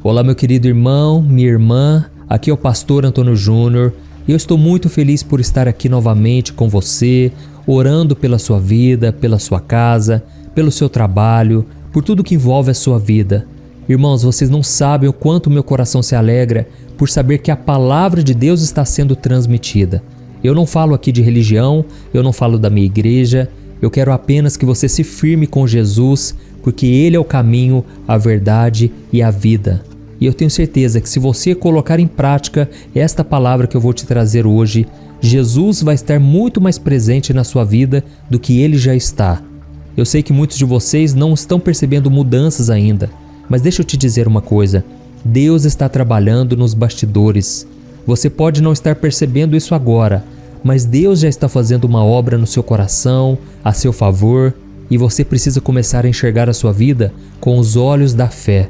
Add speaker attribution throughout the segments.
Speaker 1: Olá, meu querido irmão, minha irmã, aqui é o pastor Antônio Júnior e eu estou muito feliz por estar aqui novamente com você, orando pela sua vida, pela sua casa, pelo seu trabalho, por tudo que envolve a sua vida. Irmãos, vocês não sabem o quanto meu coração se alegra por saber que a palavra de Deus está sendo transmitida. Eu não falo aqui de religião, eu não falo da minha igreja, eu quero apenas que você se firme com Jesus, porque Ele é o caminho, a verdade e a vida. E eu tenho certeza que se você colocar em prática esta palavra que eu vou te trazer hoje, Jesus vai estar muito mais presente na sua vida do que Ele já está. Eu sei que muitos de vocês não estão percebendo mudanças ainda, mas deixa eu te dizer uma coisa, Deus está trabalhando nos bastidores. Você pode não estar percebendo isso agora, mas Deus já está fazendo uma obra no seu coração, a seu favor, e você precisa começar a enxergar a sua vida com os olhos da fé.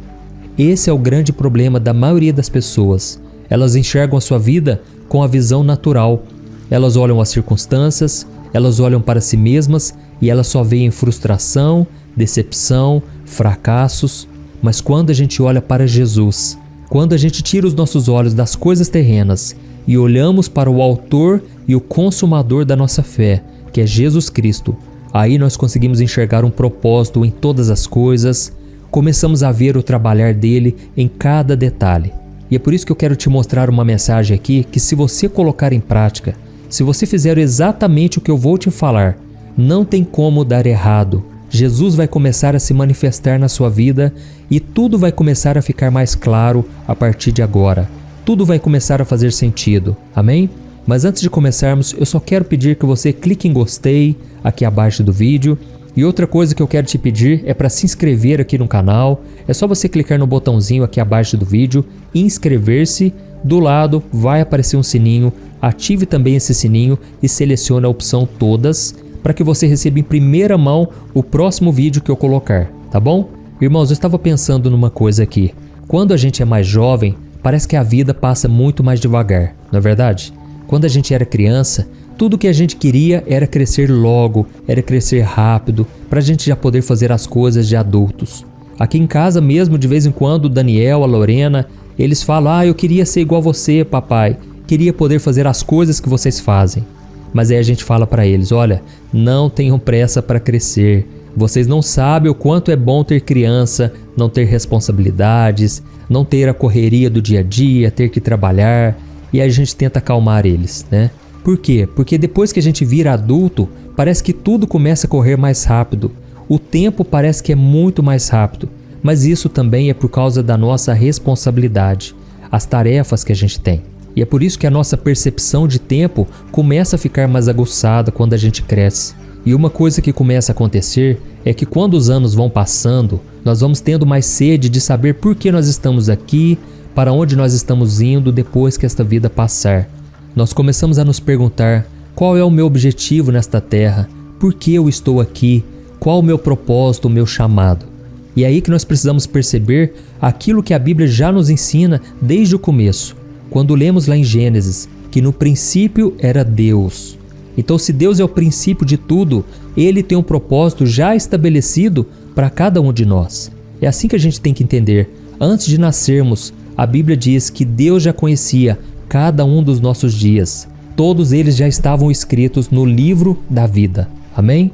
Speaker 1: Esse é o grande problema da maioria das pessoas. Elas enxergam a sua vida com a visão natural. Elas olham as circunstâncias, elas olham para si mesmas e elas só veem frustração, decepção, fracassos. Mas quando a gente olha para Jesus, quando a gente tira os nossos olhos das coisas terrenas e olhamos para o autor e o consumador da nossa fé, que é Jesus Cristo, aí nós conseguimos enxergar um propósito em todas as coisas, começamos a ver o trabalhar dele em cada detalhe. E é por isso que eu quero te mostrar uma mensagem aqui que, se você colocar em prática, se você fizer exatamente o que eu vou te falar, não tem como dar errado. Jesus vai começar a se manifestar na sua vida e tudo vai começar a ficar mais claro a partir de agora. Tudo vai começar a fazer sentido. Amém? Mas antes de começarmos, eu só quero pedir que você clique em gostei aqui abaixo do vídeo. E outra coisa que eu quero te pedir é para se inscrever aqui no canal. É só você clicar no botãozinho aqui abaixo do vídeo e inscrever-se. Do lado vai aparecer um sininho. Ative também esse sininho e selecione a opção todas para que você receba em primeira mão o próximo vídeo que eu colocar, tá bom? Irmãos, eu estava pensando numa coisa aqui. Quando a gente é mais jovem, parece que a vida passa muito mais devagar, não é verdade? Quando a gente era criança, tudo que a gente queria era crescer logo, era crescer rápido, para a gente já poder fazer as coisas de adultos. Aqui em casa mesmo, de vez em quando, o Daniel, a Lorena, eles falam: eu queria ser igual a você, papai, queria poder fazer as coisas que vocês fazem. Mas aí a gente fala para eles: olha, não tenham pressa para crescer, vocês não sabem o quanto é bom ter criança, não ter responsabilidades, não ter a correria do dia a dia, ter que trabalhar. E aí a gente tenta acalmar eles, né? Por quê? Porque depois que a gente vira adulto, parece que tudo começa a correr mais rápido. O tempo parece que é muito mais rápido. Mas isso também é por causa da nossa responsabilidade, as tarefas que a gente tem. E é por isso que a nossa percepção de tempo começa a ficar mais aguçada quando a gente cresce. E uma coisa que começa a acontecer é que quando os anos vão passando, nós vamos tendo mais sede de saber por que nós estamos aqui, para onde nós estamos indo depois que esta vida passar. Nós começamos a nos perguntar: qual é o meu objetivo nesta terra? Por que eu estou aqui? Qual o meu propósito, o meu chamado? E é aí que nós precisamos perceber aquilo que a Bíblia já nos ensina desde o começo. Quando lemos lá em Gênesis, que no princípio era Deus. Então, se Deus é o princípio de tudo, Ele tem um propósito já estabelecido para cada um de nós. É assim que a gente tem que entender. Antes de nascermos, a Bíblia diz que Deus já conhecia cada um dos nossos dias. Todos eles já estavam escritos no livro da vida. Amém?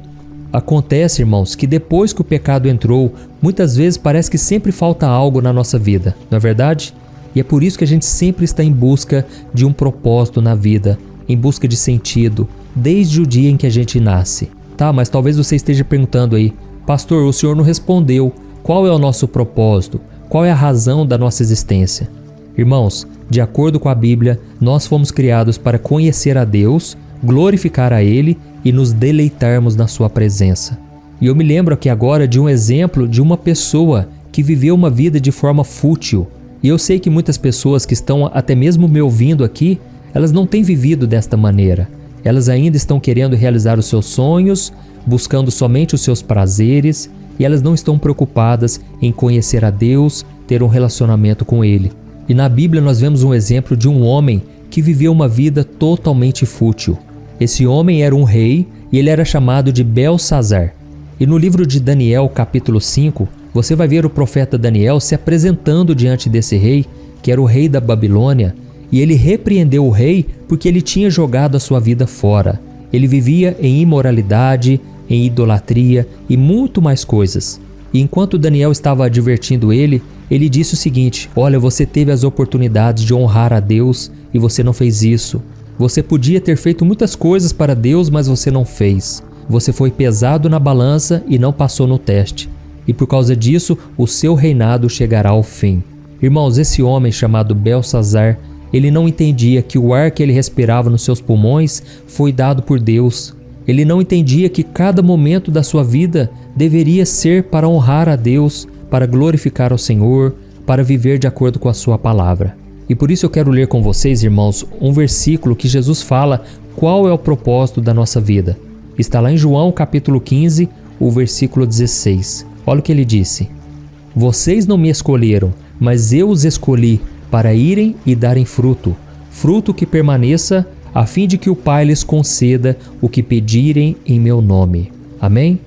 Speaker 1: Acontece, irmãos, que depois que o pecado entrou, muitas vezes parece que sempre falta algo na nossa vida, não é verdade? E é por isso que a gente sempre está em busca de um propósito na vida, em busca de sentido, desde o dia em que a gente nasce. Tá, mas talvez você esteja perguntando aí: pastor, o senhor não respondeu. Qual é o nosso propósito? Qual é a razão da nossa existência? Irmãos, de acordo com a Bíblia, nós fomos criados para conhecer a Deus, glorificar a Ele e nos deleitarmos na Sua presença. E eu me lembro aqui agora de um exemplo de uma pessoa que viveu uma vida de forma fútil. E eu sei que muitas pessoas que estão até mesmo me ouvindo aqui, elas não têm vivido desta maneira. Elas ainda estão querendo realizar os seus sonhos, buscando somente os seus prazeres, e elas não estão preocupadas em conhecer a Deus, ter um relacionamento com Ele. E na Bíblia nós vemos um exemplo de um homem que viveu uma vida totalmente fútil. Esse homem era um rei e ele era chamado de Belsazar. E no livro de Daniel, capítulo 5, você vai ver o profeta Daniel se apresentando diante desse rei, que era o rei da Babilônia, e ele repreendeu o rei porque ele tinha jogado a sua vida fora. Ele vivia em imoralidade, em idolatria e muito mais coisas. E enquanto Daniel estava advertindo ele disse o seguinte: olha, você teve as oportunidades de honrar a Deus e você não fez isso. Você podia ter feito muitas coisas para Deus, mas você não fez. Você foi pesado na balança e não passou no teste. E por causa disso, o seu reinado chegará ao fim. Irmãos, esse homem chamado Belsazzar, ele não entendia que o ar que ele respirava nos seus pulmões foi dado por Deus. Ele não entendia que cada momento da sua vida deveria ser para honrar a Deus, para glorificar ao Senhor, para viver de acordo com a sua palavra. E por isso eu quero ler com vocês, irmãos, um versículo que Jesus fala qual é o propósito da nossa vida. Está lá em João capítulo 15, o versículo 16. Olha o que ele disse: vocês não me escolheram, mas eu os escolhi para irem e darem fruto, fruto que permaneça, a fim de que o Pai lhes conceda o que pedirem em meu nome. Amém?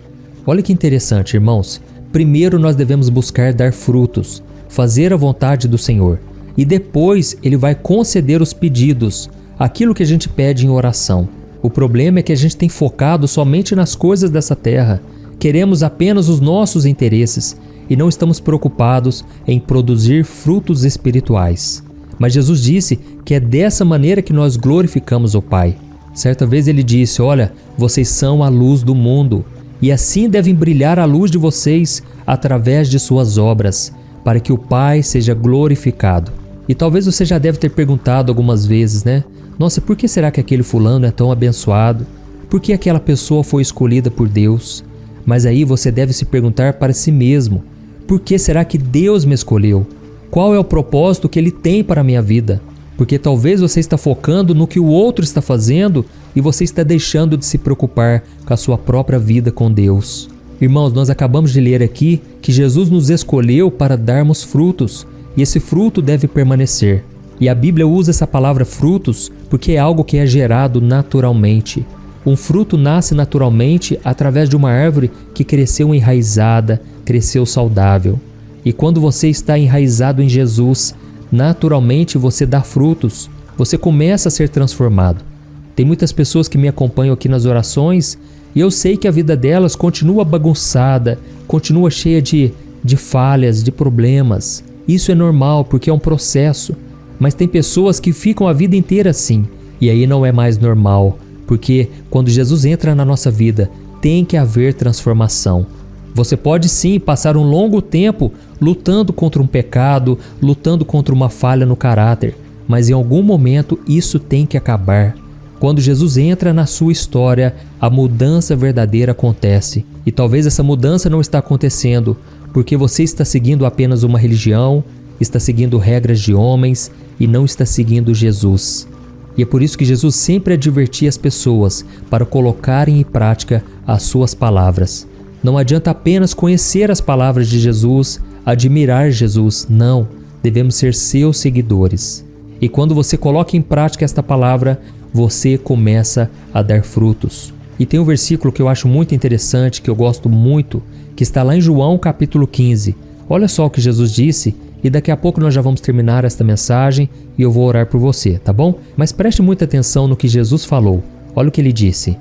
Speaker 1: Olha que interessante, irmãos. Primeiro nós devemos buscar dar frutos, fazer a vontade do Senhor, e depois Ele vai conceder os pedidos, aquilo que a gente pede em oração. O problema é que a gente tem focado somente nas coisas dessa terra, queremos apenas os nossos interesses e não estamos preocupados em produzir frutos espirituais. Mas Jesus disse que é dessa maneira que nós glorificamos o Pai. Certa vez Ele disse: olha, vocês são a luz do mundo, e assim devem brilhar a luz de vocês através de suas obras, para que o Pai seja glorificado. E talvez você já deve ter perguntado algumas vezes, né? Nossa, por que será que aquele fulano é tão abençoado? Por que aquela pessoa foi escolhida por Deus? Mas aí você deve se perguntar para si mesmo: por que será que Deus me escolheu? Qual é o propósito que Ele tem para a minha vida? Porque talvez você está focando no que o outro está fazendo e você está deixando de se preocupar com a sua própria vida com Deus. Irmãos, nós acabamos de ler aqui que Jesus nos escolheu para darmos frutos, e esse fruto deve permanecer. E a Bíblia usa essa palavra frutos porque é algo que é gerado naturalmente. Um fruto nasce naturalmente através de uma árvore que cresceu enraizada, cresceu saudável. E quando você está enraizado em Jesus, naturalmente você dá frutos, você começa a ser transformado. Tem muitas pessoas que me acompanham aqui nas orações e eu sei que a vida delas continua bagunçada, continua cheia de falhas, de problemas. Isso é normal porque é um processo. Mas tem pessoas que ficam a vida inteira assim, e aí não é mais normal, porque quando Jesus entra na nossa vida, tem que haver transformação. Você pode sim passar um longo tempo lutando contra um pecado, lutando contra uma falha no caráter, mas em algum momento isso tem que acabar. Quando Jesus entra na sua história, a mudança verdadeira acontece. E talvez essa mudança não está acontecendo porque você está seguindo apenas uma religião, está seguindo regras de homens e não está seguindo Jesus. E é por isso que Jesus sempre advertia as pessoas para colocarem em prática as suas palavras. Não adianta apenas conhecer as palavras de Jesus, admirar Jesus, não, devemos ser seus seguidores. E quando você coloca em prática esta palavra, você começa a dar frutos. E tem um versículo que eu acho muito interessante, que eu gosto muito, que está lá em João capítulo 15. Olha só o que Jesus disse, e daqui a pouco nós já vamos terminar esta mensagem e eu vou orar por você, tá bom? Mas preste muita atenção no que Jesus falou. Olha o que ele disse: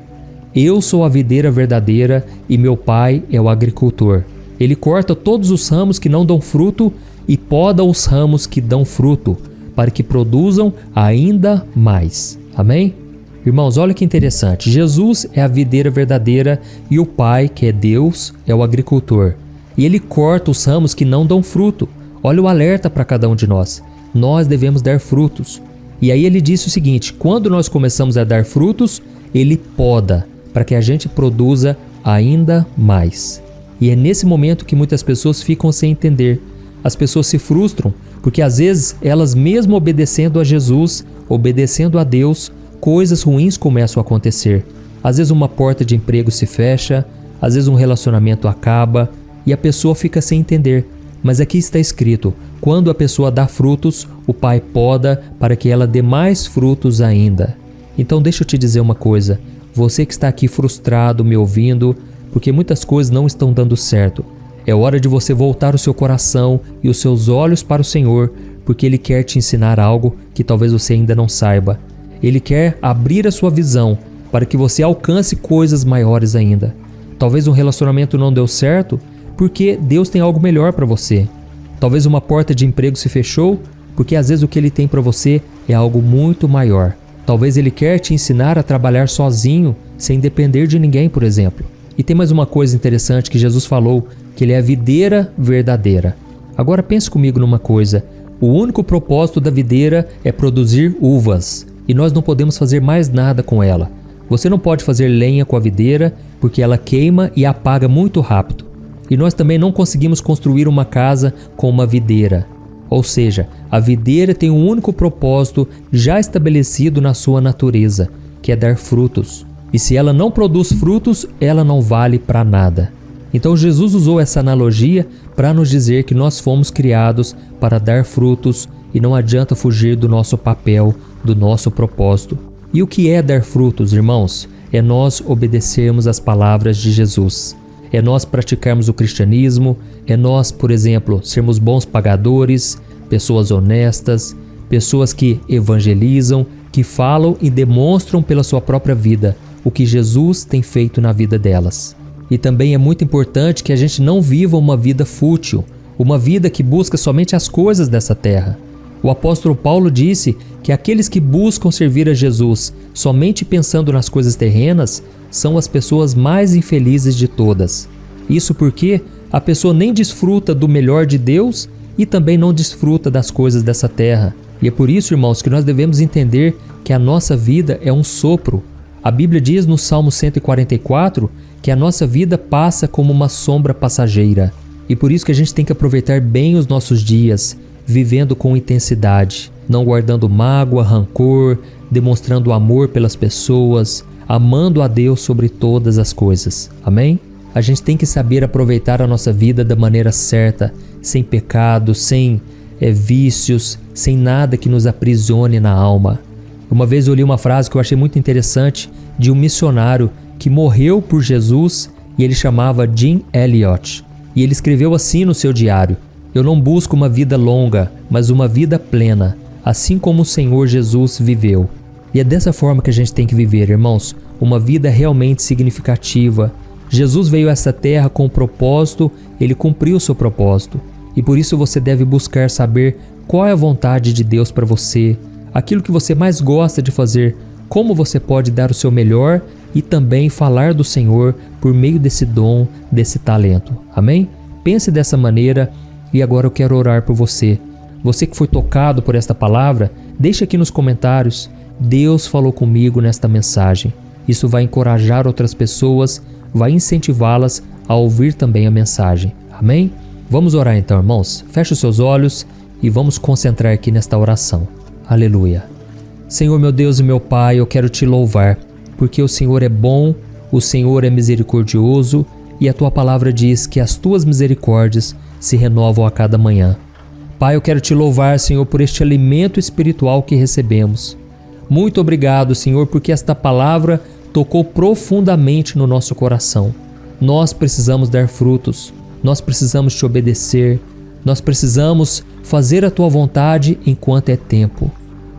Speaker 1: eu sou a videira verdadeira e meu Pai é o agricultor. Ele corta todos os ramos que não dão fruto e poda os ramos que dão fruto, para que produzam ainda mais. Amém? Irmãos, olha que interessante. Jesus é a videira verdadeira e o Pai, que é Deus, é o agricultor. E Ele corta os ramos que não dão fruto. Olha o alerta para cada um de nós. Nós devemos dar frutos. E aí Ele disse o seguinte: quando nós começamos a dar frutos, Ele poda, para que a gente produza ainda mais. E é nesse momento que muitas pessoas ficam sem entender. As pessoas se frustram, porque às vezes elas mesmo obedecendo a Jesus, obedecendo a Deus, coisas ruins começam a acontecer. Às vezes uma porta de emprego se fecha, às vezes um relacionamento acaba e a pessoa fica sem entender. Mas aqui está escrito: quando a pessoa dá frutos, o Pai poda para que ela dê mais frutos ainda. Então deixa eu te dizer uma coisa, você que está aqui frustrado me ouvindo, porque muitas coisas não estão dando certo. É hora de você voltar o seu coração e os seus olhos para o Senhor, porque Ele quer te ensinar algo que talvez você ainda não saiba. Ele quer abrir a sua visão para que você alcance coisas maiores ainda. Talvez um relacionamento não deu certo porque Deus tem algo melhor para você. Talvez uma porta de emprego se fechou porque às vezes o que Ele tem para você é algo muito maior. Talvez Ele quer te ensinar a trabalhar sozinho, sem depender de ninguém, por exemplo. E tem mais uma coisa interessante que Jesus falou, que Ele é a videira verdadeira. Agora pense comigo numa coisa. O único propósito da videira é produzir uvas. E nós não podemos fazer mais nada com ela. Você não pode fazer lenha com a videira, porque ela queima e apaga muito rápido. E nós também não conseguimos construir uma casa com uma videira. Ou seja, a videira tem um único propósito já estabelecido na sua natureza, que é dar frutos. E se ela não produz frutos, ela não vale para nada. Então Jesus usou essa analogia para nos dizer que nós fomos criados para dar frutos e não adianta fugir do nosso papel, do nosso propósito. E o que é dar frutos, irmãos? É nós obedecermos às palavras de Jesus. É nós praticarmos o cristianismo, é nós, por exemplo, sermos bons pagadores, pessoas honestas, pessoas que evangelizam, que falam e demonstram pela sua própria vida o que Jesus tem feito na vida delas. E também é muito importante que a gente não viva uma vida fútil, uma vida que busca somente as coisas dessa terra. O apóstolo Paulo disse que aqueles que buscam servir a Jesus somente pensando nas coisas terrenas são as pessoas mais infelizes de todas. Isso porque a pessoa nem desfruta do melhor de Deus e também não desfruta das coisas dessa terra. E é por isso, irmãos, que nós devemos entender que a nossa vida é um sopro. A Bíblia diz no Salmo 144 que a nossa vida passa como uma sombra passageira. E por isso que a gente tem que aproveitar bem os nossos dias, vivendo com intensidade, não guardando mágoa, rancor, demonstrando amor pelas pessoas, amando a Deus sobre todas as coisas. Amém? A gente tem que saber aproveitar a nossa vida da maneira certa, sem pecado, sem vícios, sem nada que nos aprisione na alma. Uma vez eu li uma frase que eu achei muito interessante de um missionário que morreu por Jesus e ele chamava Jim Elliot. E ele escreveu assim no seu diário: "Eu não busco uma vida longa, mas uma vida plena, assim como o Senhor Jesus viveu." E é dessa forma que a gente tem que viver, irmãos, uma vida realmente significativa. Jesus veio a essa terra com um propósito, Ele cumpriu o seu propósito. E por isso você deve buscar saber qual é a vontade de Deus para você, aquilo que você mais gosta de fazer, como você pode dar o seu melhor e também falar do Senhor por meio desse dom, desse talento. Amém? Pense dessa maneira e agora eu quero orar por você. Você que foi tocado por esta palavra, deixe aqui nos comentários: Deus falou comigo nesta mensagem. Isso vai encorajar outras pessoas, vai incentivá-las a ouvir também a mensagem. Amém? Vamos orar então, irmãos. Feche os seus olhos e vamos concentrar aqui nesta oração. Aleluia. Senhor, meu Deus e meu Pai, eu quero te louvar, porque o Senhor é bom, o Senhor é misericordioso e a Tua palavra diz que as Tuas misericórdias se renovam a cada manhã. Pai, eu quero te louvar, Senhor, por este alimento espiritual que recebemos. Muito obrigado, Senhor, porque esta palavra tocou profundamente no nosso coração. Nós precisamos dar frutos, nós precisamos te obedecer, nós precisamos fazer a Tua vontade enquanto é tempo.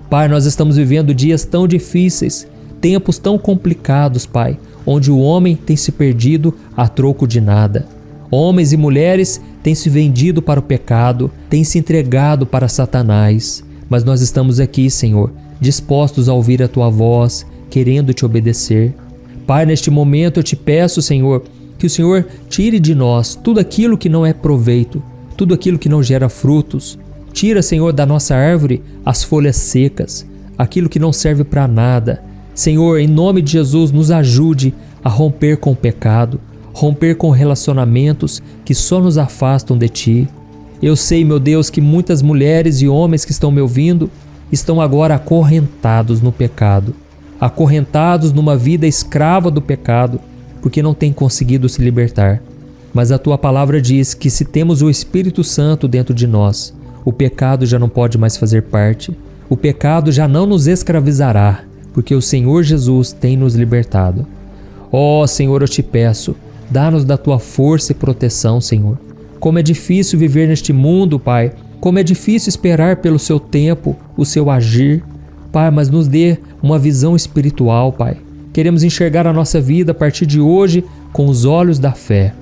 Speaker 1: Pai, nós estamos vivendo dias tão difíceis, tempos tão complicados, Pai, onde o homem tem se perdido a troco de nada. Homens e mulheres têm se vendido para o pecado, têm se entregado para Satanás. Mas nós estamos aqui, Senhor, dispostos a ouvir a Tua voz, querendo te obedecer. Pai, neste momento eu te peço, Senhor, que o Senhor tire de nós tudo aquilo que não é proveito, tudo aquilo que não gera frutos. Tira, Senhor, da nossa árvore as folhas secas, aquilo que não serve para nada. Senhor, em nome de Jesus, nos ajude a romper com o pecado, romper com relacionamentos que só nos afastam de Ti. Eu sei, meu Deus, que muitas mulheres e homens que estão me ouvindo estão agora acorrentados no pecado, acorrentados numa vida escrava do pecado, porque não têm conseguido se libertar. Mas a Tua palavra diz que se temos o Espírito Santo dentro de nós, o pecado já não pode mais fazer parte, o pecado já não nos escravizará, porque o Senhor Jesus tem nos libertado. Ó Senhor, eu te peço, Dá-nos da tua força e proteção, Senhor. Como é difícil viver neste mundo, Pai. Como é difícil esperar pelo seu tempo, o seu agir. Pai, mas nos dê uma visão espiritual, Pai. Queremos enxergar a nossa vida a partir de hoje com os olhos da fé.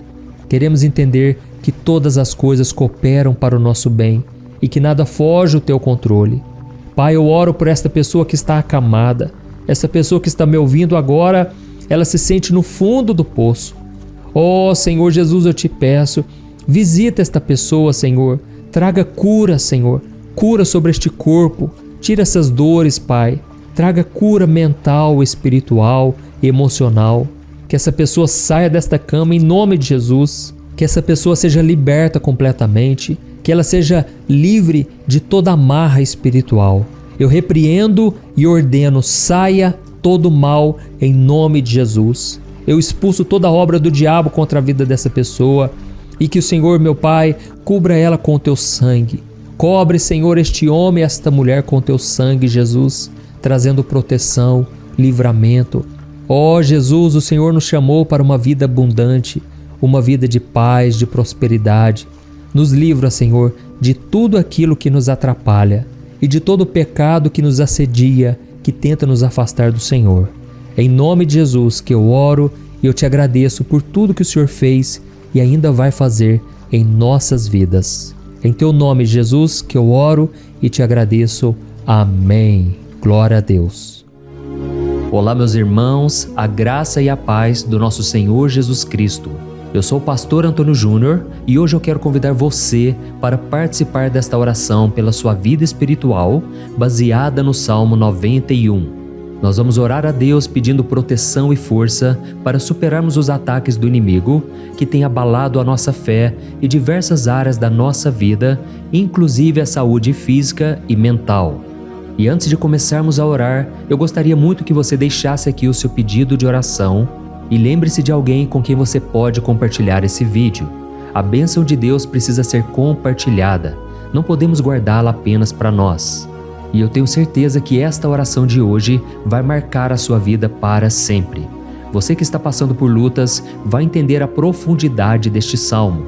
Speaker 1: Queremos entender que todas as coisas cooperam para o nosso bem e que nada foge ao teu controle. Pai, eu oro por esta pessoa que está acamada. Essa pessoa que está me ouvindo agora, ela se sente no fundo do poço. Oh, Senhor Jesus, eu te peço, visita esta pessoa, Senhor. Traga cura, Senhor. Cura sobre este corpo. Tira essas dores, Pai. Traga cura mental, espiritual, emocional. Que essa pessoa saia desta cama em nome de Jesus. Que essa pessoa seja liberta completamente. Que ela seja livre de toda amarra espiritual. Eu repreendo e ordeno, saia todo mal em nome de Jesus. Eu expulso toda obra do diabo contra a vida dessa pessoa e que o Senhor, meu Pai, cubra ela com o teu sangue. Cobre, Senhor, este homem e esta mulher com o teu sangue, Jesus, trazendo proteção, livramento. Ó Jesus, o Senhor nos chamou para uma vida abundante, uma vida de paz, de prosperidade. Nos livra, Senhor, de tudo aquilo que nos atrapalha e de todo o pecado que nos assedia, que tenta nos afastar do Senhor. É em nome de Jesus que eu oro e eu te agradeço por tudo que o Senhor fez e ainda vai fazer em nossas vidas. Em teu nome, Jesus, que eu oro e te agradeço. Amém. Glória a Deus. Olá, meus irmãos, a graça e a paz do nosso Senhor Jesus Cristo. Eu sou o pastor Antônio Júnior e hoje eu quero convidar você para participar desta oração pela sua vida espiritual, baseada no Salmo 91. Nós vamos orar a Deus pedindo proteção e força para superarmos os ataques do inimigo que tem abalado a nossa fé e diversas áreas da nossa vida, inclusive a saúde física e mental. E antes de começarmos a orar, eu gostaria muito que você deixasse aqui o seu pedido de oração e lembre-se de alguém com quem você pode compartilhar esse vídeo. A bênção de Deus precisa ser compartilhada, não podemos guardá-la apenas para nós. E eu tenho certeza que esta oração de hoje vai marcar a sua vida para sempre. Você que está passando por lutas vai entender a profundidade deste salmo.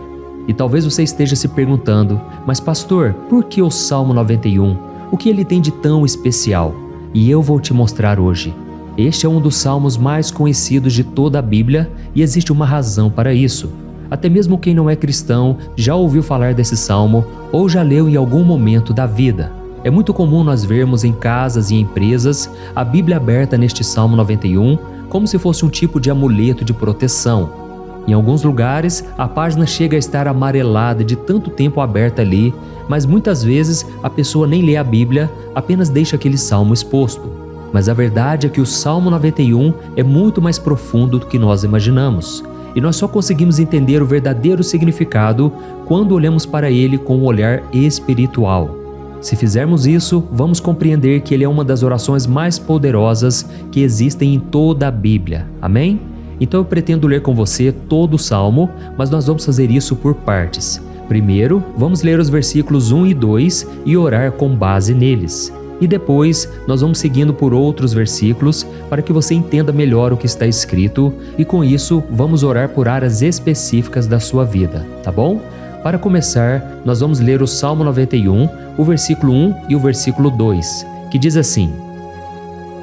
Speaker 1: E talvez você esteja se perguntando, mas pastor, por que o Salmo 91? O que ele tem de tão especial? E eu vou te mostrar hoje. Este é um dos salmos mais conhecidos de toda a Bíblia e existe uma razão para isso. Até mesmo quem não é cristão já ouviu falar desse salmo ou já leu em algum momento da vida. É muito comum nós vermos em casas e empresas a Bíblia aberta neste Salmo 91 como se fosse um tipo de amuleto de proteção. Em alguns lugares, a página chega a estar amarelada de tanto tempo aberta ali, mas muitas vezes a pessoa nem lê a Bíblia, apenas deixa aquele salmo exposto. Mas a verdade é que o Salmo 91 é muito mais profundo do que nós imaginamos. E nós só conseguimos entender o verdadeiro significado quando olhamos para ele com um olhar espiritual. Se fizermos isso, vamos compreender que ele é uma das orações mais poderosas que existem em toda a Bíblia. Amém? Então eu pretendo ler com você todo o Salmo, mas nós vamos fazer isso por partes. Primeiro, vamos ler os versículos 1 e 2 e orar com base neles. E depois, nós vamos seguindo por outros versículos para que você entenda melhor o que está escrito e com isso, vamos orar por áreas específicas da sua vida, tá bom? Para começar, nós vamos ler o Salmo 91, o versículo 1 e o versículo 2, que diz assim: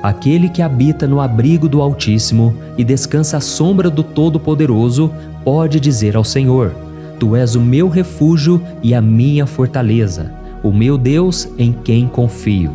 Speaker 1: Aquele que habita no abrigo do Altíssimo e descansa à sombra do Todo-Poderoso pode dizer ao Senhor: Tu és o meu refúgio e a minha fortaleza, o meu Deus em quem confio.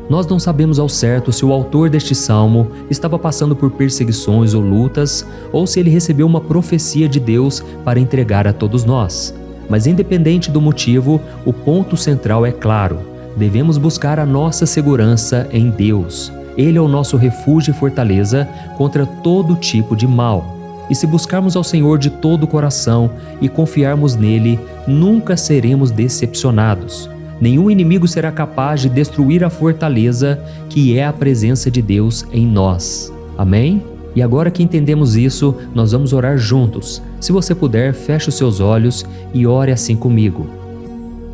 Speaker 1: Nós não sabemos ao certo se o autor deste salmo estava passando por perseguições ou lutas, ou se ele recebeu uma profecia de Deus para entregar a todos nós. Mas independente do motivo, o ponto central é claro: devemos buscar a nossa segurança em Deus. Ele é o nosso refúgio e fortaleza contra todo tipo de mal. E se buscarmos ao Senhor de todo o coração e confiarmos nele, nunca seremos decepcionados. Nenhum inimigo será capaz de destruir a fortaleza que é a presença de Deus em nós. Amém? E agora que entendemos isso, nós vamos orar juntos. Se você puder, feche os seus olhos e ore assim comigo.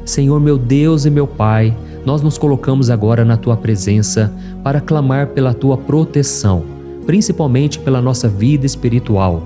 Speaker 1: Senhor meu Deus e meu Pai, nós nos colocamos agora na Tua presença para clamar pela Tua proteção, principalmente pela nossa vida espiritual.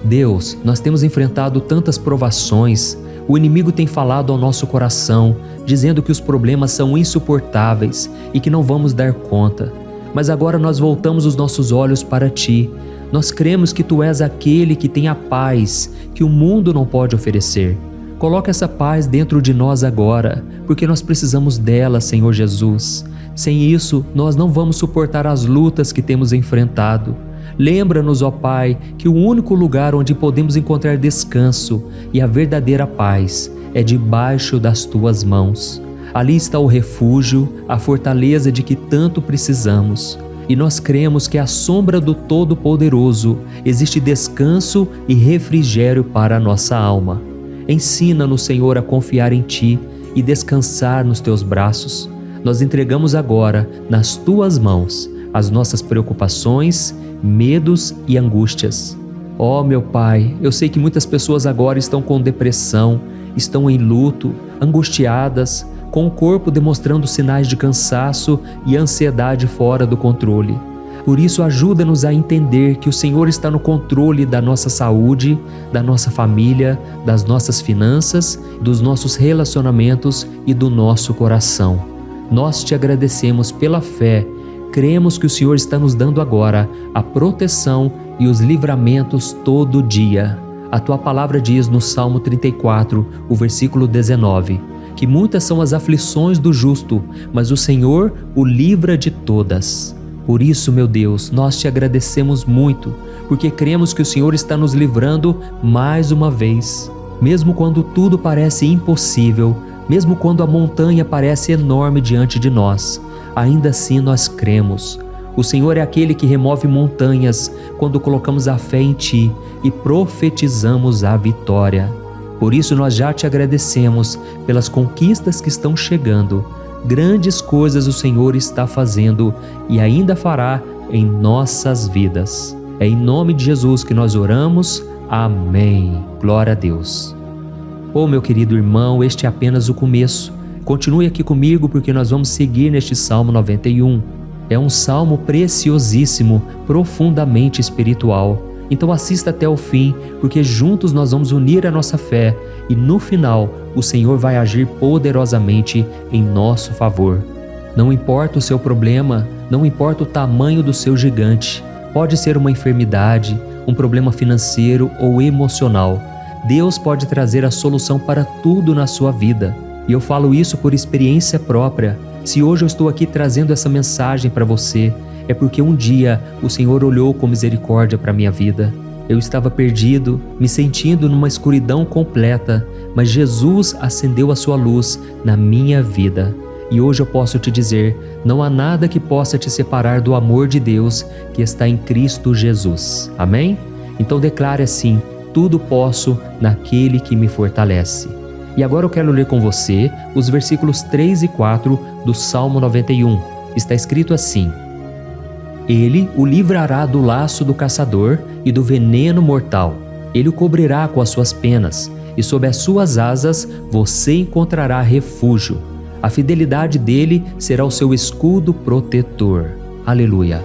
Speaker 1: Deus, nós temos enfrentado tantas provações, o inimigo tem falado ao nosso coração, dizendo que os problemas são insuportáveis e que não vamos dar conta. Mas agora nós voltamos os nossos olhos para Ti. Nós cremos que Tu és aquele que tem a paz que o mundo não pode oferecer. Coloca essa paz dentro de nós agora, porque nós precisamos dela, Senhor Jesus. Sem isso, nós não vamos suportar as lutas que temos enfrentado. Lembra-nos, ó Pai, que o único lugar onde podemos encontrar descanso e a verdadeira paz é debaixo das Tuas mãos. Ali está o refúgio, a fortaleza de que tanto precisamos. E nós cremos que à sombra do Todo-Poderoso existe descanso e refrigério para a nossa alma. Ensina-nos, Senhor, a confiar em Ti e descansar nos Teus braços. Nós entregamos agora, nas Tuas mãos, as nossas preocupações, medos e angústias. Ó meu Pai, eu sei que muitas pessoas agora estão com depressão, estão em luto, angustiadas, com o corpo demonstrando sinais de cansaço e ansiedade fora do controle. Por isso, ajuda-nos a entender que o Senhor está no controle da nossa saúde, da nossa família, das nossas finanças, dos nossos relacionamentos e do nosso coração. Nós Te agradecemos pela fé. Cremos que o Senhor está nos dando agora a proteção e os livramentos todo dia. A Tua palavra diz no Salmo 34, o versículo 19, que muitas são as aflições do justo, mas o Senhor o livra de todas. Por isso, meu Deus, nós Te agradecemos muito, porque cremos que o Senhor está nos livrando mais uma vez. Mesmo quando tudo parece impossível, mesmo quando a montanha parece enorme diante de nós, ainda assim nós cremos. O Senhor é aquele que remove montanhas quando colocamos a fé em Ti e profetizamos a vitória. Por isso nós já Te agradecemos pelas conquistas que estão chegando. Grandes coisas o Senhor está fazendo e ainda fará em nossas vidas. É em nome de Jesus que nós oramos. Amém. Glória a Deus. Oh, meu querido irmão, este é apenas o começo. Continue aqui comigo porque nós vamos seguir neste Salmo 91. É um salmo preciosíssimo, profundamente espiritual. Então assista até o fim, porque juntos nós vamos unir a nossa fé e no final o Senhor vai agir poderosamente em nosso favor. Não importa o seu problema, não importa o tamanho do seu gigante. Pode ser uma enfermidade, um problema financeiro ou emocional. Deus pode trazer a solução para tudo na sua vida. E eu falo isso por experiência própria. Se hoje eu estou aqui trazendo essa mensagem para você, é porque um dia o Senhor olhou com misericórdia para a minha vida. Eu estava perdido, me sentindo numa escuridão completa, mas Jesus acendeu a sua luz na minha vida. E hoje eu posso te dizer, não há nada que possa te separar do amor de Deus que está em Cristo Jesus. Amém? Então declare assim: tudo posso naquele que me fortalece. E agora eu quero ler com você os versículos 3 e 4 do Salmo 91. Está escrito assim: Ele o livrará do laço do caçador e do veneno mortal. Ele o cobrirá com as suas penas, e sob as suas asas você encontrará refúgio. A fidelidade dele será o seu escudo protetor. Aleluia.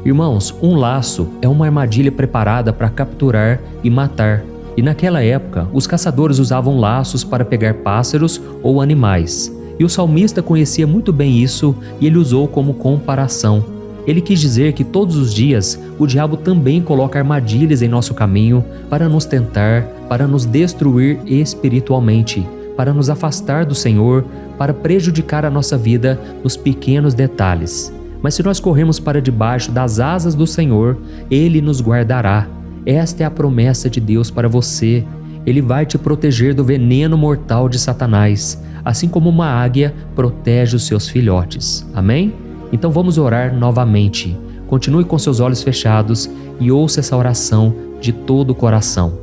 Speaker 1: Irmãos, um laço é uma armadilha preparada para capturar e matar. E naquela época, os caçadores usavam laços para pegar pássaros ou animais. E o salmista conhecia muito bem isso e ele usou como comparação. Ele quis dizer que todos os dias o diabo também coloca armadilhas em nosso caminho para nos tentar, para nos destruir espiritualmente, para nos afastar do Senhor, para prejudicar a nossa vida nos pequenos detalhes. Mas se nós corrermos para debaixo das asas do Senhor, Ele nos guardará. Esta é a promessa de Deus para você. Ele vai te proteger do veneno mortal de Satanás, assim como uma águia protege os seus filhotes. Amém? Então vamos orar novamente. Continue com seus olhos fechados e ouça essa oração de todo o coração.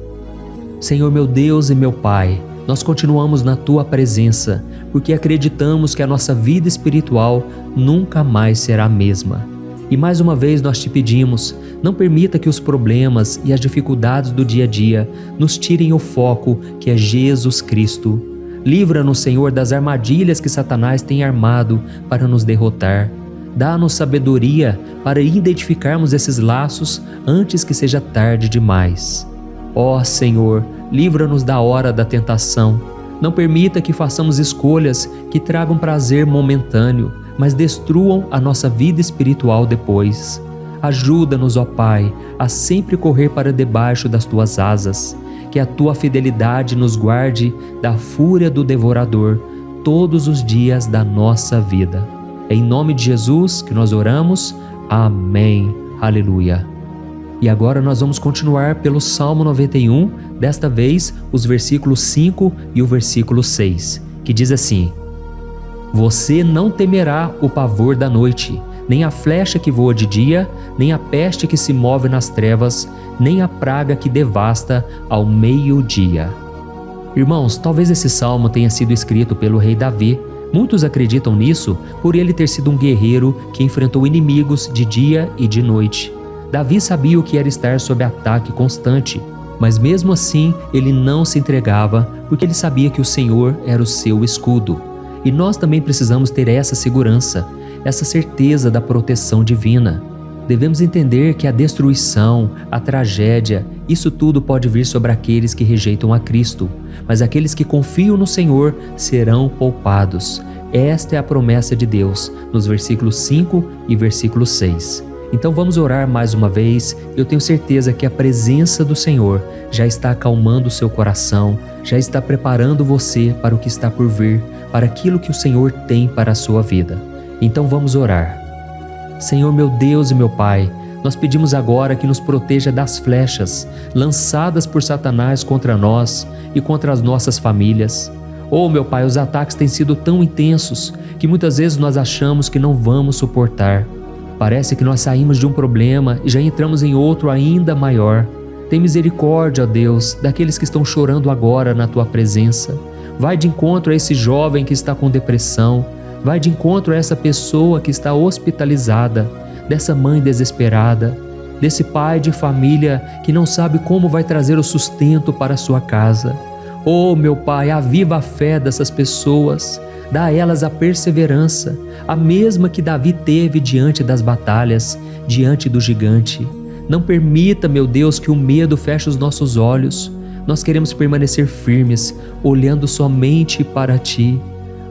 Speaker 1: Senhor meu Deus e meu Pai, nós continuamos na Tua presença, porque acreditamos que a nossa vida espiritual nunca mais será a mesma. E mais uma vez nós te pedimos, não permita que os problemas e as dificuldades do dia a dia nos tirem o foco que é Jesus Cristo. Livra-nos, Senhor, das armadilhas que Satanás tem armado para nos derrotar. Dá-nos sabedoria para identificarmos esses laços antes que seja tarde demais. Ó Senhor, livra-nos da hora da tentação. Não permita que façamos escolhas que tragam prazer momentâneo, mas destruam a nossa vida espiritual depois. Ajuda-nos, ó Pai, a sempre correr para debaixo das Tuas asas. Que a Tua fidelidade nos guarde da fúria do devorador todos os dias da nossa vida. É em nome de Jesus que nós oramos. Amém. Aleluia. E agora nós vamos continuar pelo Salmo 91, desta vez os versículos 5 e o versículo 6, que diz assim: Você não temerá o pavor da noite, nem a flecha que voa de dia, nem a peste que se move nas trevas, nem a praga que devasta ao meio-dia. Irmãos, talvez esse salmo tenha sido escrito pelo rei Davi. Muitos acreditam nisso por ele ter sido um guerreiro que enfrentou inimigos de dia e de noite. Davi sabia o que era estar sob ataque constante, mas mesmo assim ele não se entregava porque ele sabia que o Senhor era o seu escudo. E nós também precisamos ter essa segurança, essa certeza da proteção divina. Devemos entender que a destruição, a tragédia, isso tudo pode vir sobre aqueles que rejeitam a Cristo, mas aqueles que confiam no Senhor serão poupados. Esta é a promessa de Deus, nos versículos 5 e versículo 6. Então vamos orar mais uma vez. Eu tenho certeza que a presença do Senhor já está acalmando o seu coração, já está preparando você para o que está por vir, para aquilo que o Senhor tem para a sua vida. Então vamos orar. Senhor meu Deus e meu Pai, nós pedimos agora que nos proteja das flechas lançadas por Satanás contra nós e contra as nossas famílias. Oh meu Pai, os ataques têm sido tão intensos que muitas vezes nós achamos que não vamos suportar. Parece que nós saímos de um problema e já entramos em outro ainda maior. Tem misericórdia, ó Deus, daqueles que estão chorando agora na Tua presença. Vai de encontro a esse jovem que está com depressão. Vai de encontro a essa pessoa que está hospitalizada, dessa mãe desesperada, desse pai de família que não sabe como vai trazer o sustento para a sua casa. Oh, meu Pai, aviva a fé dessas pessoas. Dá a elas a perseverança, a mesma que Davi teve diante das batalhas, diante do gigante. Não permita, meu Deus, que o medo feche os nossos olhos. Nós queremos permanecer firmes, olhando somente para Ti.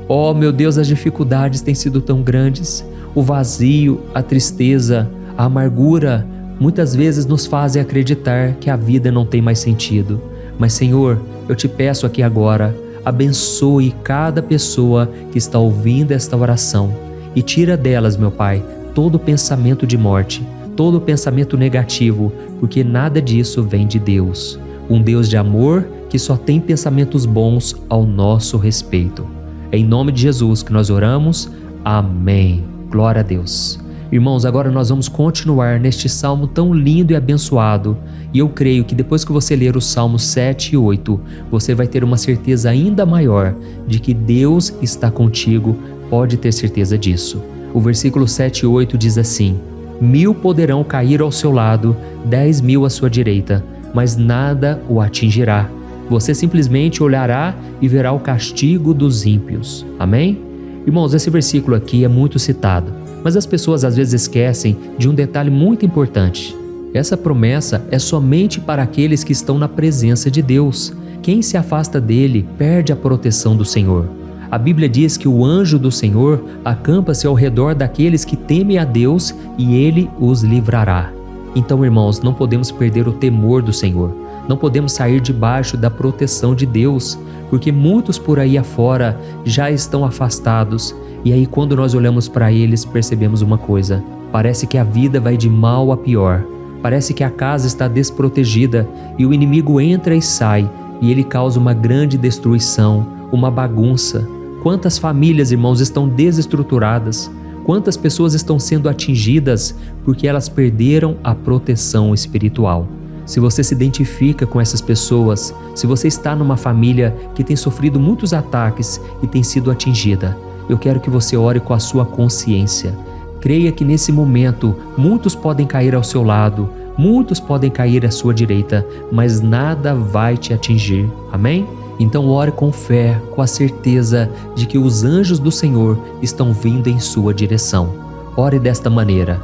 Speaker 1: Oh, meu Deus, as dificuldades têm sido tão grandes. O vazio, a tristeza, a amargura, muitas vezes nos fazem acreditar que a vida não tem mais sentido. Mas, Senhor, eu Te peço aqui agora, abençoe cada pessoa que está ouvindo esta oração e tira delas, meu Pai, todo pensamento de morte, todo pensamento negativo, porque nada disso vem de Deus. Um Deus de amor que só tem pensamentos bons ao nosso respeito. É em nome de Jesus que nós oramos. Amém. Glória a Deus. Irmãos, agora nós vamos continuar neste salmo tão lindo e abençoado. E eu creio que depois que você ler os salmos 7 e 8, você vai ter uma certeza ainda maior de que Deus está contigo. Pode ter certeza disso. O versículo 7 e 8 diz assim: 1000 poderão cair ao seu lado, 10.000 à sua direita, mas nada o atingirá. Você simplesmente olhará e verá o castigo dos ímpios. Amém? Irmãos, esse versículo aqui é muito citado, mas as pessoas às vezes esquecem de um detalhe muito importante. Essa promessa é somente para aqueles que estão na presença de Deus. Quem se afasta dele perde a proteção do Senhor. A Bíblia diz que o anjo do Senhor acampa-se ao redor daqueles que temem a Deus e ele os livrará. Então, irmãos, não podemos perder o temor do Senhor. Não podemos sair debaixo da proteção de Deus, porque muitos por aí afora já estão afastados. E aí, quando nós olhamos para eles, percebemos uma coisa: parece que a vida vai de mal a pior. Parece que a casa está desprotegida e o inimigo entra e sai, e ele causa uma grande destruição, uma bagunça. Quantas famílias, irmãos, estão desestruturadas? Quantas pessoas estão sendo atingidas porque elas perderam a proteção espiritual? Se você se identifica com essas pessoas, se você está numa família que tem sofrido muitos ataques e tem sido atingida, eu quero que você ore com a sua consciência. Creia que nesse momento muitos podem cair ao seu lado, muitos podem cair à sua direita, mas nada vai te atingir. Amém? Então ore com fé, com a certeza de que os anjos do Senhor estão vindo em sua direção. Ore desta maneira: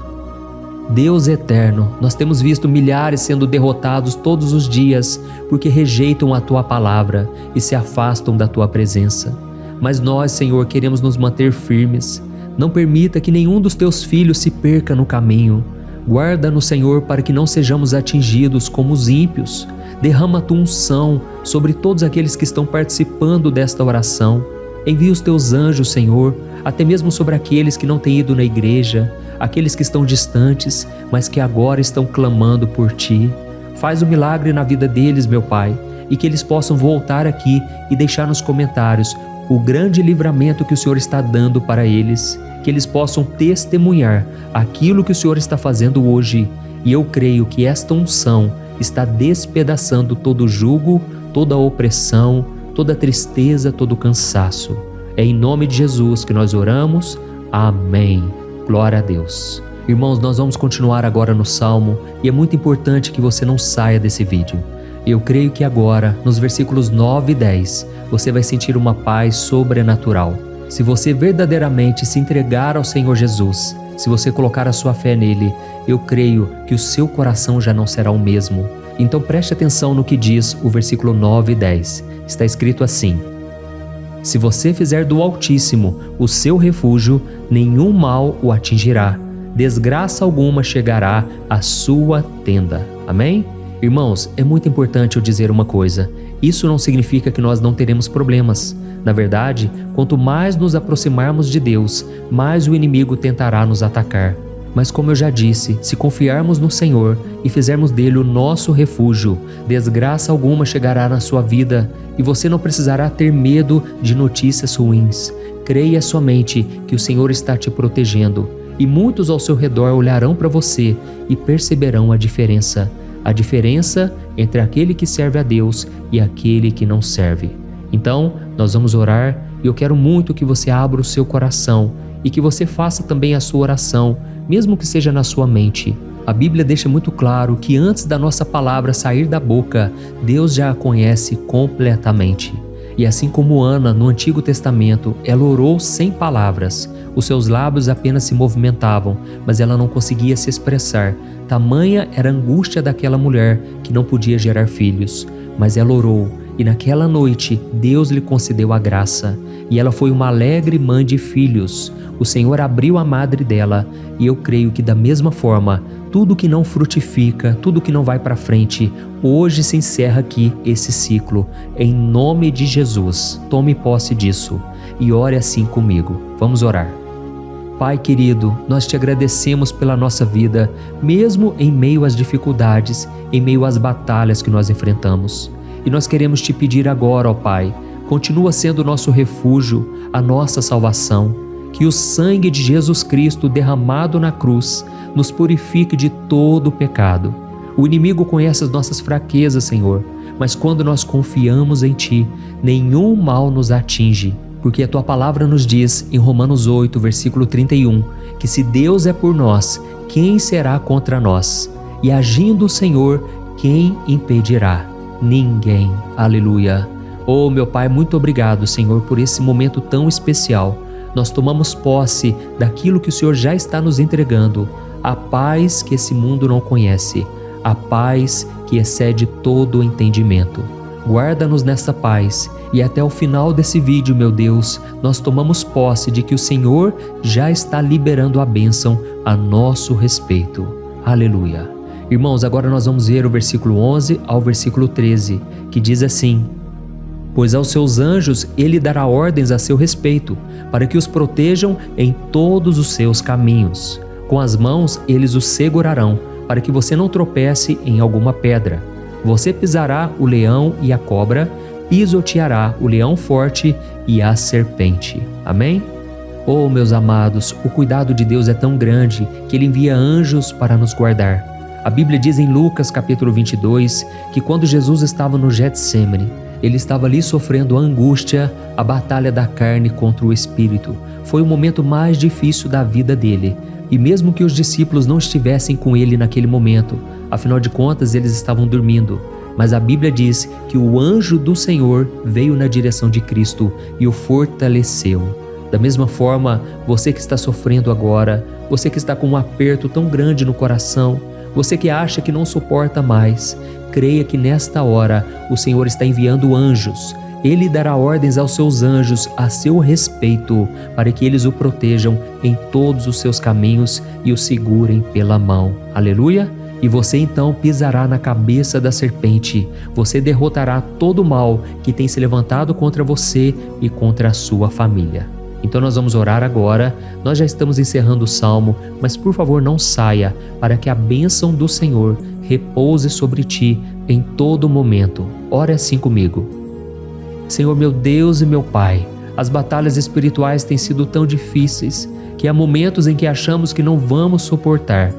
Speaker 1: Deus eterno, nós temos visto milhares sendo derrotados todos os dias porque rejeitam a Tua palavra e se afastam da Tua presença. Mas nós, Senhor, queremos nos manter firmes. Não permita que nenhum dos Teus filhos se perca no caminho. Guarda-nos, Senhor, para que não sejamos atingidos como os ímpios. Derrama a Tua unção sobre todos aqueles que estão participando desta oração. Envia os Teus anjos, Senhor, até mesmo sobre aqueles que não têm ido na igreja, aqueles que estão distantes, mas que agora estão clamando por Ti. Faz um milagre na vida deles, meu Pai, e que eles possam voltar aqui e deixar nos comentários o grande livramento que o Senhor está dando para eles, que eles possam testemunhar aquilo que o Senhor está fazendo hoje. E eu creio que esta unção está despedaçando todo jugo, toda opressão, toda tristeza, todo cansaço. É em nome de Jesus que nós oramos. Amém. Glória a Deus. Irmãos, nós vamos continuar agora no Salmo e é muito importante que você não saia desse vídeo. Eu creio que agora, nos versículos 9 e 10, você vai sentir uma paz sobrenatural. Se você verdadeiramente se entregar ao Senhor Jesus, se você colocar a sua fé nele, eu creio que o seu coração já não será o mesmo. Então preste atenção no que diz o versículo 9 e 10. Está escrito assim: se você fizer do Altíssimo o seu refúgio, nenhum mal o atingirá, desgraça alguma chegará à sua tenda. Amém? Irmãos, é muito importante eu dizer uma coisa. Isso não significa que nós não teremos problemas. Na verdade, quanto mais nos aproximarmos de Deus, mais o inimigo tentará nos atacar. Mas como eu já disse, se confiarmos no Senhor e fizermos dele o nosso refúgio, desgraça alguma chegará na sua vida e você não precisará ter medo de notícias ruins. Creia somente que o Senhor está te protegendo e muitos ao seu redor olharão para você e perceberão a diferença entre aquele que serve a Deus e aquele que não serve. Então, nós vamos orar e eu quero muito que você abra o seu coração e que você faça também a sua oração, mesmo que seja na sua mente. A Bíblia deixa muito claro que antes da nossa palavra sair da boca, Deus já a conhece completamente. E assim como Ana, no Antigo Testamento, ela orou sem palavras. Os seus lábios apenas se movimentavam, mas ela não conseguia se expressar. Tamanha era a angústia daquela mulher que não podia gerar filhos. Mas ela orou, e naquela noite Deus lhe concedeu a graça. E ela foi uma alegre mãe de filhos. O Senhor abriu a madre dela, e eu creio que da mesma forma, tudo que não frutifica, tudo que não vai para frente, hoje se encerra aqui esse ciclo. Em nome de Jesus, tome posse disso e ore assim comigo. Vamos orar. Pai querido, nós te agradecemos pela nossa vida, mesmo em meio às dificuldades, em meio às batalhas que nós enfrentamos. E nós queremos te pedir agora, ó Pai, continua sendo o nosso refúgio, a nossa salvação. Que o sangue de Jesus Cristo derramado na cruz nos purifique de todo o pecado. O inimigo conhece as nossas fraquezas, Senhor, mas quando nós confiamos em Ti, nenhum mal nos atinge, porque a Tua palavra nos diz em Romanos 8, versículo 31, que se Deus é por nós, quem será contra nós? E agindo o Senhor, quem impedirá? Ninguém. Aleluia. Oh, meu Pai, muito obrigado, Senhor, por esse momento tão especial. Nós tomamos posse daquilo que o Senhor já está nos entregando, a paz que esse mundo não conhece, a paz que excede todo o entendimento. Guarda-nos nessa paz e até o final desse vídeo, meu Deus, nós tomamos posse de que o Senhor já está liberando a bênção a nosso respeito. Aleluia. Irmãos, agora nós vamos ver o versículo 11 ao versículo 13, que diz assim: pois aos seus anjos ele dará ordens a seu respeito, para que os protejam em todos os seus caminhos. Com as mãos eles os segurarão, para que você não tropece em alguma pedra. Você pisará o leão e a cobra, pisoteará o leão forte e a serpente. Amém? Oh, meus amados, o cuidado de Deus é tão grande que Ele envia anjos para nos guardar. A Bíblia diz em Lucas capítulo 22 que quando Jesus estava no Getsêmani, Ele estava ali sofrendo a angústia, a batalha da carne contra o espírito. Foi o momento mais difícil da vida dele. E mesmo que os discípulos não estivessem com ele naquele momento, afinal de contas eles estavam dormindo, mas a Bíblia diz que o anjo do Senhor veio na direção de Cristo e o fortaleceu. Da mesma forma, você que está sofrendo agora, você que está com um aperto tão grande no coração, você que acha que não suporta mais, creia que nesta hora o Senhor está enviando anjos. Ele dará ordens aos seus anjos a seu respeito, para que eles o protejam em todos os seus caminhos e o segurem pela mão. Aleluia! E você então pisará na cabeça da serpente. Você derrotará todo o mal que tem se levantado contra você e contra a sua família. Então nós vamos orar agora. Nós já estamos encerrando o salmo, mas por favor não saia, para que a bênção do Senhor repouse sobre ti em todo momento. Ore assim comigo. Senhor meu Deus e meu Pai, as batalhas espirituais têm sido tão difíceis que há momentos em que achamos que não vamos suportar.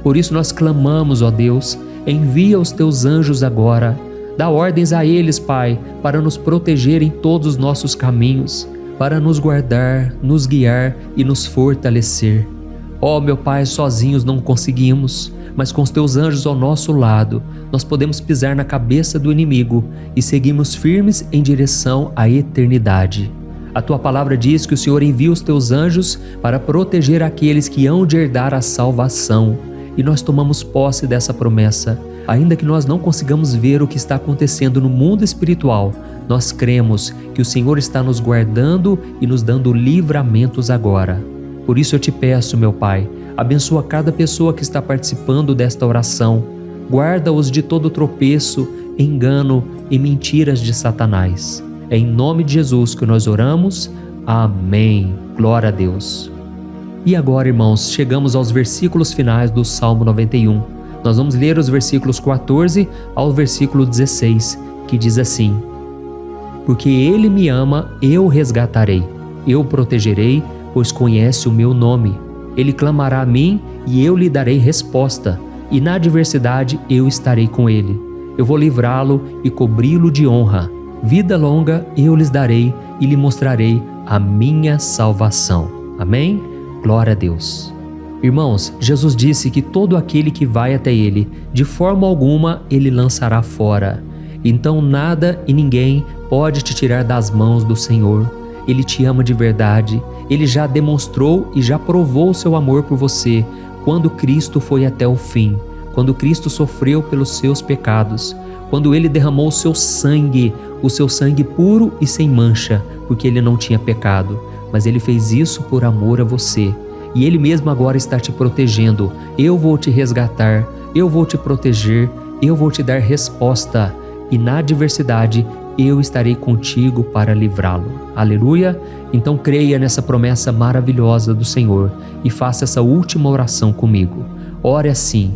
Speaker 1: Por isso nós clamamos, ó Deus, envia os teus anjos agora. Dá ordens a eles, Pai, para nos proteger em todos os nossos caminhos, para nos guardar, nos guiar e nos fortalecer. Ó meu Pai, sozinhos não conseguimos, mas com os teus anjos ao nosso lado, nós podemos pisar na cabeça do inimigo e seguimos firmes em direção à eternidade. A tua palavra diz que o Senhor envia os teus anjos para proteger aqueles que hão de herdar a salvação. E nós tomamos posse dessa promessa. Ainda que nós não consigamos ver o que está acontecendo no mundo espiritual, nós cremos que o Senhor está nos guardando e nos dando livramentos agora. Por isso eu te peço, meu Pai, abençoa cada pessoa que está participando desta oração. Guarda-os de todo tropeço, engano e mentiras de Satanás. É em nome de Jesus que nós oramos. Amém. Glória a Deus. E agora, irmãos, chegamos aos versículos finais do Salmo 91. Nós vamos ler os versículos 14 ao versículo 16, que diz assim: Porque Ele me ama, eu o resgatarei, eu o protegerei, pois conhece o meu nome. Ele clamará a mim e eu lhe darei resposta, e na adversidade eu estarei com ele. Eu vou livrá-lo e cobri-lo de honra. Vida longa eu lhes darei e lhe mostrarei a minha salvação. Amém? Glória a Deus. Irmãos, Jesus disse que todo aquele que vai até ele, de forma alguma ele lançará fora. Então nada e ninguém pode te tirar das mãos do Senhor. Ele te ama de verdade. Ele já demonstrou e já provou o seu amor por você quando Cristo foi até o fim, quando Cristo sofreu pelos seus pecados, quando Ele derramou o seu sangue puro e sem mancha, porque Ele não tinha pecado, mas Ele fez isso por amor a você. E Ele mesmo agora está te protegendo. Eu vou te resgatar, eu vou te proteger, eu vou te dar resposta, e na adversidade eu estarei contigo para livrá-lo. Aleluia! Então creia nessa promessa maravilhosa do Senhor e faça essa última oração comigo. Ore assim: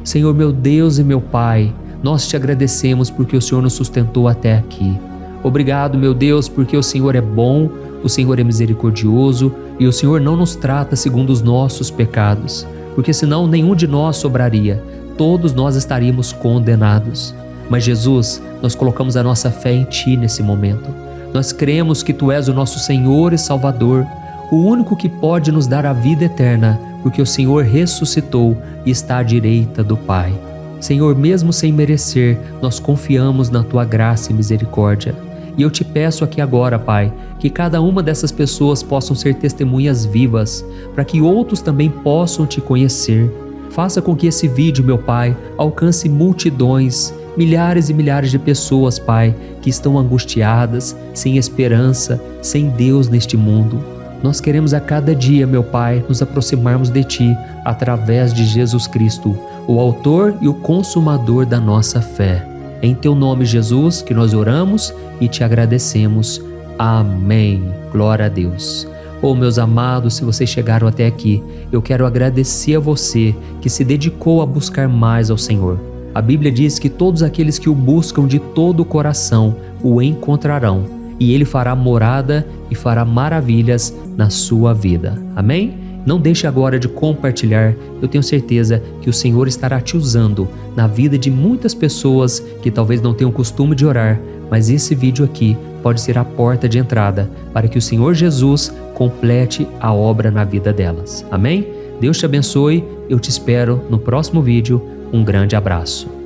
Speaker 1: Senhor meu Deus e meu Pai, nós te agradecemos porque o Senhor nos sustentou até aqui. Obrigado, meu Deus, porque o Senhor é bom, o Senhor é misericordioso e o Senhor não nos trata segundo os nossos pecados, porque senão nenhum de nós sobraria, todos nós estaríamos condenados. Mas Jesus, nós colocamos a nossa fé em Ti nesse momento. Nós cremos que Tu és o nosso Senhor e Salvador, o único que pode nos dar a vida eterna, porque o Senhor ressuscitou e está à direita do Pai. Senhor, mesmo sem merecer, nós confiamos na Tua graça e misericórdia. E eu te peço aqui agora, Pai, que cada uma dessas pessoas possam ser testemunhas vivas, para que outros também possam Te conhecer. Faça com que esse vídeo, meu Pai, alcance multidões, milhares e milhares de pessoas, Pai, que estão angustiadas, sem esperança, sem Deus neste mundo. Nós queremos a cada dia, meu Pai, nos aproximarmos de Ti através de Jesus Cristo, o autor e o consumador da nossa fé. É em Teu nome, Jesus, que nós oramos e Te agradecemos. Amém. Glória a Deus. Oh, meus amados, se vocês chegaram até aqui, eu quero agradecer a você que se dedicou a buscar mais ao Senhor. A Bíblia diz que todos aqueles que o buscam de todo o coração o encontrarão, e Ele fará morada e fará maravilhas na sua vida. Amém? Não deixe agora de compartilhar, eu tenho certeza que o Senhor estará te usando na vida de muitas pessoas que talvez não tenham costume de orar, mas esse vídeo aqui pode ser a porta de entrada para que o Senhor Jesus complete a obra na vida delas. Amém? Deus te abençoe, eu te espero no próximo vídeo. Um grande abraço.